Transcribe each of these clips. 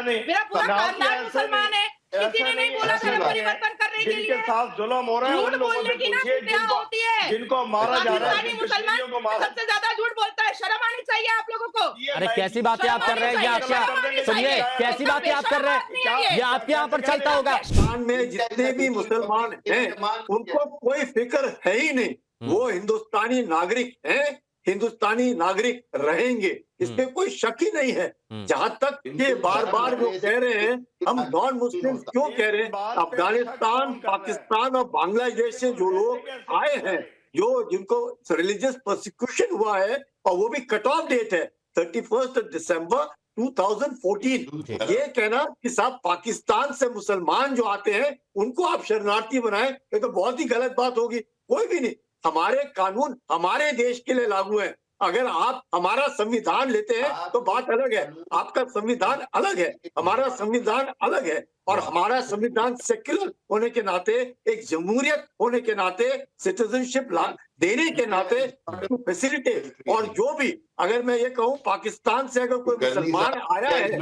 मेरा पूरा खानदान मुसलमान है, किसी ने नहीं बोला धर्म परिवर्तन करने के लिए। जिनके साथ जुल्म हो रहा है उन लोगों से पूछिए जिनको मारा जा रहा है, मुसलमान सबसे ज्यादा झूठ बोलता है, शर्म आनी चाहिए आप लोगों को। अरे कैसी बातें आप कर रहे हैं, ये आपके सुनिए कैसी बातें आप कर रहे हैं, ये आपके यहाँ पर चलता होगा। पाकिस्तान में जितने भी मुसलमान हैं उनको कोई फिक्र है ही नहीं, वो हिंदुस्तानी नागरिक हैं, हिंदुस्तानी नागरिक रहेंगे, इसमें कोई शक ही नहीं है। जहां तक ये बार बार जो कह रहे हैं हम नॉन मुस्लिम क्यों कह रहे हैं, अफगानिस्तान, पाकिस्तान और बांग्लादेश से जो लोग आए हैं, जो जिनको रिलीजियस प्रोसिक्यूशन हुआ है और वो भी कट ऑफ डेट है 31 दिसंबर 2014, ये कहना कि साहब पाकिस्तान से मुसलमान जो आते हैं उनको आप शरणार्थी बनाएं, ये तो बहुत ही गलत बात होगी। कोई भी नहीं, हमारे कानून हमारे देश के लिए लागू है। अगर आप हमारा संविधान लेते हैं तो बात अलग है, आपका संविधान अलग है, हमारा संविधान अलग है, और हमारा संविधान सेक्युलर होने के नाते, एक जमहूरियत होने के नाते, सिटीजनशिप देने के नाते फैसिलिटी, और जो भी अगर मैं ये कहूँ पाकिस्तान से अगर कोई मुसलमान आया है,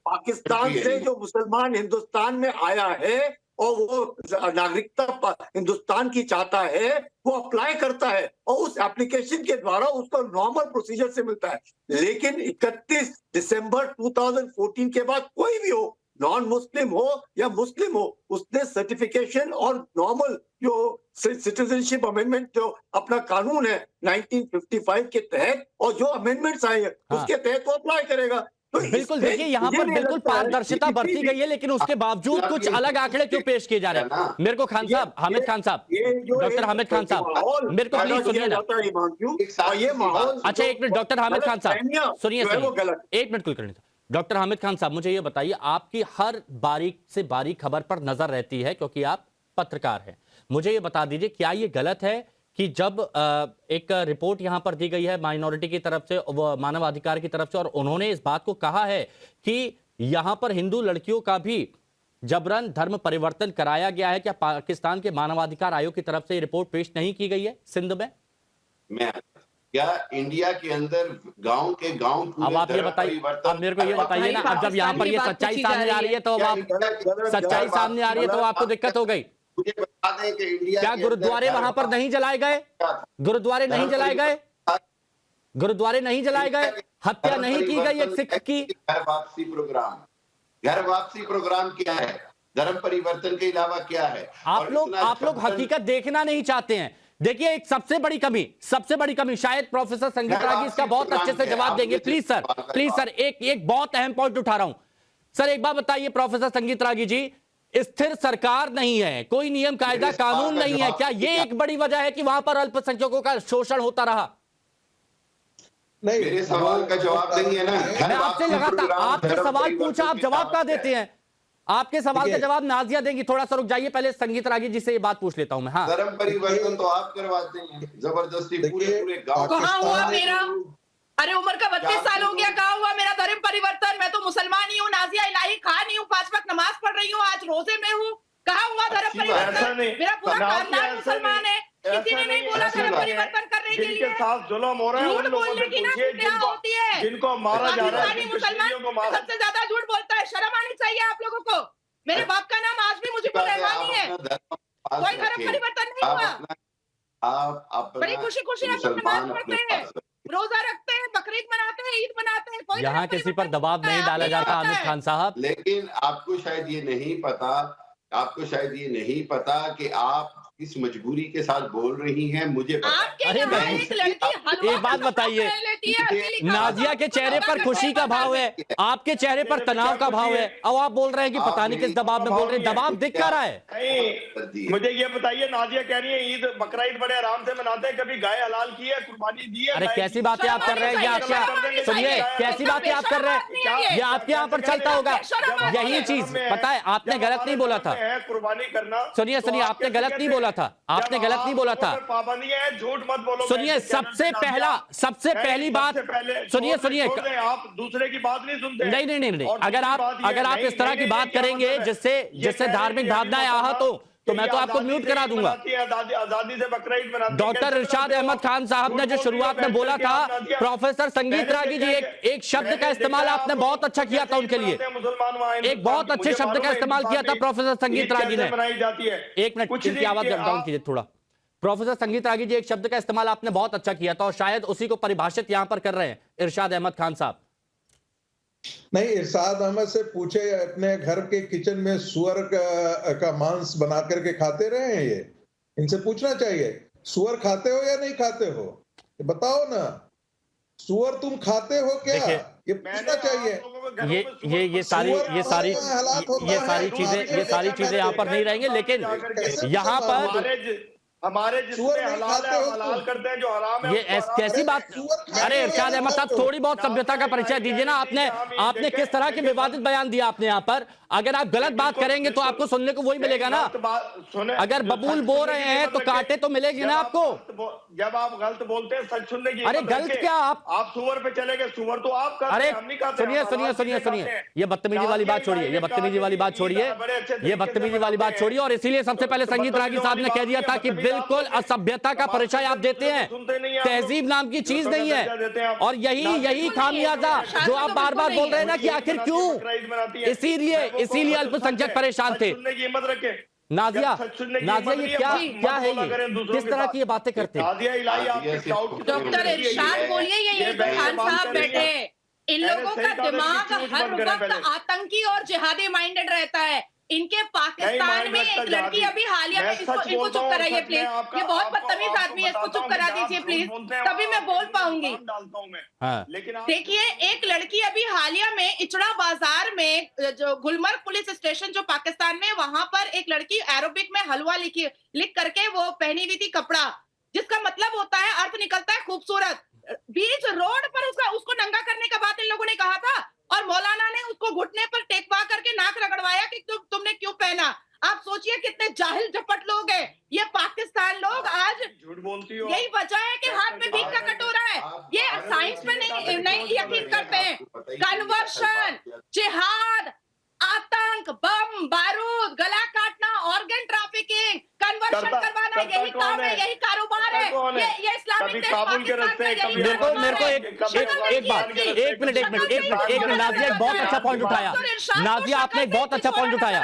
पाकिस्तान से जो मुसलमान हिंदुस्तान में आया है और वो नागरिकता हिंदुस्तान की चाहता है, वो अप्लाई करता है और उस एप्लीकेशन के द्वारा उसको नॉर्मल प्रोसीजर से मिलता है। लेकिन 31 दिसंबर 2014 के बाद कोई भी हो, नॉन मुस्लिम हो या मुस्लिम हो, उसने सर्टिफिकेशन और नॉर्मल जो सिटीजनशिप अमेंडमेंट जो अपना कानून है 1955 के तहत और जो अमेंडमेंट्स आए हैं उसके तहत वो अप्लाई करेगा। तो बिल्कुल देखिए यहाँ पर बिल्कुल पारदर्शिता बरती गई है, लेकिन उसके बावजूद कुछ अलग आंकड़े क्यों पेश किए जा रहे हैं? मेरे को खान साहब, हामिद खान साहब, डॉक्टर हामिद खान साहब, मेरे को प्लीज सुनिए ना। ये माहौल, अच्छा एक मिनट डॉक्टर हामिद खान साहब सुनिए, एक मिनट कुल करने दो। डॉक्टर हामिद खान साहब मुझे ये बताइए, आपकी हर बारीक से बारीक खबर पर नजर रहती है क्योंकि आप पत्रकार हैं, मुझे ये बता दीजिए क्या ये गलत है कि जब एक रिपोर्ट यहां पर दी गई है माइनॉरिटी की तरफ से, मानवाधिकार की तरफ से, और उन्होंने इस बात को कहा है कि यहां पर हिंदू लड़कियों का भी जबरन धर्म परिवर्तन कराया गया है, क्या पाकिस्तान के मानवाधिकार आयोग की तरफ से रिपोर्ट पेश नहीं की गई है सिंध में? क्या इंडिया के अंदर गांव के गांव, अब आप ये बताइए, अब मेरे को ये बताइए ना, अब जब यहाँ पर ये सच्चाई सामने आ रही है तो अब आप सच्चाई सामने आ रही है तो आपको दिक्कत हो गई। मुझे बता दें कि इंडिया क्या गुरुद्वारे वहां पर नहीं जलाए गए? गुरुद्वारे नहीं जलाए गए? गुरुद्वारे नहीं जलाए गए? हत्या नहीं की गई एक सिख की? घर वापसी प्रोग्राम क्या है? धर्म परिवर्तन के अलावा क्या है? आप लोग हकीकत देखना नहीं चाहते हैं। देखिए एक सबसे बड़ी कमी शायद प्रोफेसर संगीत रागी इसका बहुत अच्छे से जवाब देंगे। प्लीज सर एक बहुत अहम पॉइंट उठा रहा हूं सर, एक बात बताइए प्रोफेसर संगीत रागी जी, स्थिर सरकार नहीं है, कोई नियम कायदा कानून नहीं है, क्या ये एक बड़ी वजह है कि वहां पर अल्पसंख्यकों का शोषण होता रहा? नहीं, मेरे सवाल का जवाब नहीं है ना। मैं आपसे लगातार आपसे सवाल पूछा, आप जवाब क्या देते हैं? आपके सवाल का जवाब नाजिया देंगी। थोड़ा सा रुक जाइए, पहले संगीत रागी जी से ये बात पूछ लेता हूं मैं। हाँ, धर्म परिवर्तन तो आप करवाते हैं जबरदस्ती, पूरे गांव। कहाँ हुआ मेरा? अरे उम्र का 32 साल हो गया, कहाँ हुआ मेरा धर्म परिवर्तन? मैं तो मुसलमान ही हूँ, नाजिया इलाही खान ही हूँ, 5 वक्त नमाज पढ़ रही हूँ, आज रोजे में हूँ। कहाँ हुआ धर्म परिवर्तन? मेरा पूरा खानदान मुसलमान है, किसी ने नहीं बोला धर्म परिवर्तन करने के लिए। जिनके साथ जुल्म हो रहा है उन लोगों से पूछिए जिनको मारा जा रहा है, मुसलमान सबसे ज्यादा झूठ बोलता है, शर्म आनी चाहिए आप लोगों को। मेरे बाप का नाम आज भी मुझे रहमानी है, कोई धर्म परिवर्तन नहीं हुआ। आप बड़ी खुशी अपनी नमाज पढ़ते हैं, रोजा रखते हैं, बकरीद मनाते हैं, ईद मनाते हैं, कोई यहाँ किसी पर दबाव नहीं डाला जाता आमिर खान साहब। लेकिन आपको शायद ये नहीं पता कि आप किस मजबूरी के साथ बोल रही हैं। मुझे अरे एक बात बताइए, नाजिया के चेहरे पर खुशी का भाव है, आपके चेहरे पर तनाव का भाव है, अब आप बोल रहे हैं कि पता नहीं किस दबाव में बोल रहे हैं। दबाव दिख क्या रहा है? मुझे ये बताइए, नाजिया कह रही है ईद बकरा ईद बड़े आराम से मनाते हैं, कभी गाय हलाल की है, कुर्बानी दी है? अरे कैसी बातें आप कर रहे हैं, ये आपका सुनिए कैसी बातें आप कर रहे हैं, ये आपके यहाँ पर चलता होगा यही चीज। पता है आपने गलत नहीं बोला था, कुर्बानी करना। सुनिए आपने गलत नहीं बोला था, आपने गलत नहीं बोला था। पाबंदी है, झूठ मत बोलो। सुनिए सबसे पहली बात सुनिए आप दूसरे की बात नहीं सुनते। नहीं, अगर आप इस तरह की बात करेंगे जिससे धार्मिक भावनाएं आहत हो तो मैं तो आपको म्यूट करा दूंगा। आजादी से बकरा ईद मनाते हैं। डॉक्टर इरशाद अहमद खान साहब ने जो शुरुआत में बोला था, प्रोफेसर संगीत रागी जी, एक शब्द का इस्तेमाल आपने बहुत अच्छा किया था उनके लिए, एक बहुत अच्छे शब्द का इस्तेमाल किया था प्रोफेसर संगीत रागी ने। एक मिनट, इनकी आवाज डाउन कीजिए थोड़ा। प्रोफेसर संगीत रागी जी, एक शब्द का इस्तेमाल आपने बहुत अच्छा किया था और शायद उसी को परिभाषित यहां पर कर रहे हैं इरशाद अहमद खान साहब। नहीं, इरशाद अहमद से पूछे अपने घर के किचन में सुअर का मांस बना करके खाते रहे हैं ये, इनसे पूछना चाहिए सुअर खाते हो या नहीं खाते हो, बताओ ना, सुअर तुम खाते हो क्या, ये पूछना चाहिए। ये सारी चीजें यहाँ पर नहीं रहेंगे, लेकिन यहाँ पर हमारे जिसमें हलाल है हलाल करते हैं, जो हराम है ये कैसी बात। अरे इरशाद अहमद साहब, थोड़ी बहुत सभ्यता का परिचय दीजिए ना। आपने किस तरह के विवादित बयान दिया आपने यहाँ पर। अगर आप गलत बात करेंगे तो आपको सुनने को वही मिलेगा ना। अगर बबूल बोल रहे हैं तो कांटे तो मिलेगी ना आपको। जब आप गलत बोलते हैं सच सुनने की, अरे गलत क्या, आप सुअर पे चले गए, सुअर तो आप करते हैं, हम नहीं करते। सुनिए, ये बदतमीजी वाली बात छोड़िए, ये बदतमीजी वाली बात छोड़िए। और इसीलिए सबसे पहले संगीत रागी साहब ने कह दिया था कि बिल्कुल असभ्यता का परिचय आप देते हैं, तहजीब नाम की चीज नहीं है। और यही खामियाजा जो आप बार बार बोल रहे हैं ना कि आखिर क्यों, इसीलिए अल्पसंख्यक परेशान थे। नाजिया, ये क्या है, ये किस तरह की ये बातें करते हैं। डॉक्टर इरशाद बोलिए, ये खान साहब बैठे, इन लोगों का दिमाग हर वक्त आतंकी और जिहादी माइंडेड रहता है। इनके पाकिस्तान में एक लड़की अभी हालिया में, इनको चुप कराइए प्लीज, ये बहुत बदतमीज आदमी है, इसको चुप करा दीजिए प्लीज, तभी मैं बोल पाऊंगी। देखिए, एक लड़की अभी हालिया में इचड़ा बाजार में, जो गुलमर्ग पुलिस स्टेशन जो पाकिस्तान में, वहां पर एक लड़की एरोबिक में हलवा लिख करके वो पहनी हुई थी कपड़ा, जिसका मतलब होता है, अर्थ निकलता है खूबसूरत। बीच रोड पर उसको नंगा करने का बात इन लोगों ने कहा था, और मौलाना ने उसको घुटने पर टेकवा करके नाक रगड़वाया कि तुमने क्यों पहना। आप सोचिए कितने जाहिल झपट लोग हैं ये पाकिस्तान लोग। आज झूठ बोलती हो, यही वजह है कि हाथ में भीख का कटोरा है। ये साइंस में नहीं यकीन करते हैं। कन्वर्शन, जिहाद, आतंक, बम, बारूद, गला काटना, ऑर्गन ट्रैफिकिंग, कन्वर्शन करवाना, यही काम है, यही कारोबार है। ये इस्लामिक देश पाकिस्तान का यही। मेरे को एक मिनट नाजिया बहुत अच्छा पॉइंट उठाया। नाजिया आपने एक बहुत अच्छा पॉइंट उठाया।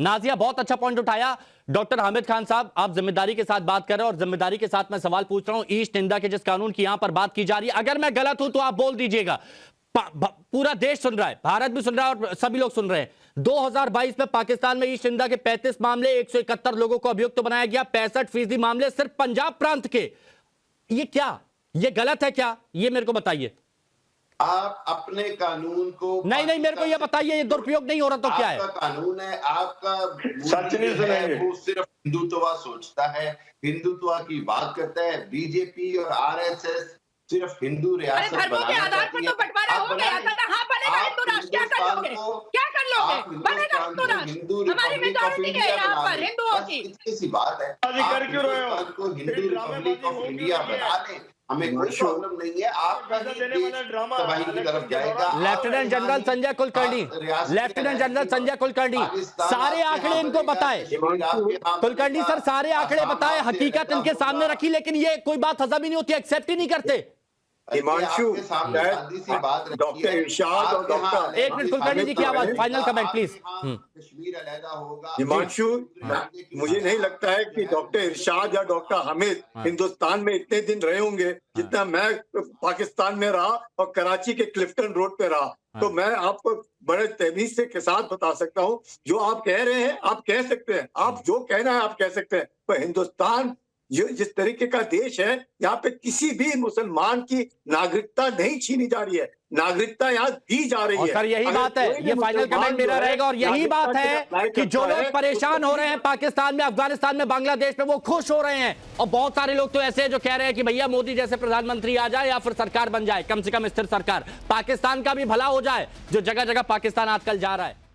नाजिया बहुत अच्छा पॉइंट उठाया। डॉक्टर हामिद खान साहब, आप जिम्मेदारी के साथ बात कर रहे हैं और जिम्मेदारी के साथ मैं सवाल पूछ रहा हूं। ईस्ट निंदा के जिस कानून की यहां पर बात की जा रही है, अगर मैं गलत हूं तो आप बोल दीजिएगा। पूरा देश सुन रहा है, भारत भी सुन रहा है और सभी लोग सुन रहे हैं। 2022 में पाकिस्तान में ईस्ट निंदा के 35 मामले, 171 लोगों को अभियुक्त बनाया गया, 65% मामले सिर्फ पंजाब प्रांत के। ये क्या, ये गलत है क्या, ये मेरे को बताइए। आप अपने कानून को नहीं, मेरे को ये बताइए, ये दुरुपयोग नहीं हो रहा तो क्या है। आपका कानून है, आपका सच नहीं सुनेंगे। वो सिर्फ हिंदुत्व सोचता है, हिंदुत्व की बात करता है। बीजेपी और आरएसएस सिर्फ हिंदू रियासत धर्मों के आधार पर तो बटवारा हो गया था ना। हाँ, बनेगा हिंदू राष्ट्र, क्या कर लोगे, क्या कर लोगे, बनेगा हिंदू राष्ट्र। हमारी मेजॉरिटी है यहाँ पर हिंदुओं की। सी बात है, कर क्यों रहे हो, को हिंदू रिपब्लिक ऑफ इंडिया बना ले, हमें कोई प्रॉब्लम नहीं है। आपका तबाही की तरफ जाएगा। लेफ्टिनेंट जनरल संजय कुलकर्णी, सारे आंकड़े इनको बताए। कुलकर्णी सर, सारे आंकड़े बताए, हकीकत इनके सामने रखी, लेकिन ये कोई बात हजम ही नहीं होती, एक्सेप्ट ही नहीं करते। हिमांशु, डॉक्टर इरशाद और डॉक्टर, एक मिनट कुलकर्णी जी की आवाज, फाइनल कमेंट प्लीज। कश्मीर अलहदा होगा। हिमांशु, मुझे नहीं लगता है कि डॉक्टर इरशाद या डॉक्टर हामिद हिंदुस्तान में इतने दिन रहे होंगे जितना मैं पाकिस्तान में रहा और कराची के क्लिफ्टन रोड पे रहा। तो मैं आपको बड़े तमीज से के साथ बता सकता हूँ, जो आप कह रहे हैं आप कह सकते हैं, आप जो कहना है आप कह सकते हैं, पर हिंदुस्तान जिस तरीके का देश है, यहाँ पे किसी भी मुसलमान की नागरिकता नहीं छीनी जा रही है, नागरिकता यहाँ दी जा रही है। सर यही बात है, ये फाइनल कमेंट मेरा रहेगा। और यही बात है कि जो लोग परेशान हो रहे हैं पाकिस्तान में, अफगानिस्तान में, बांग्लादेश में, वो खुश हो रहे हैं। और बहुत सारे लोग तो ऐसे हैं जो कह रहे हैं कि भैया मोदी जैसे प्रधानमंत्री आ जाए या फिर सरकार बन जाए, कम से कम स्थिर सरकार, पाकिस्तान का भी भला हो जाए, जो जगह जगह पाकिस्तान आजकल जा रहा है।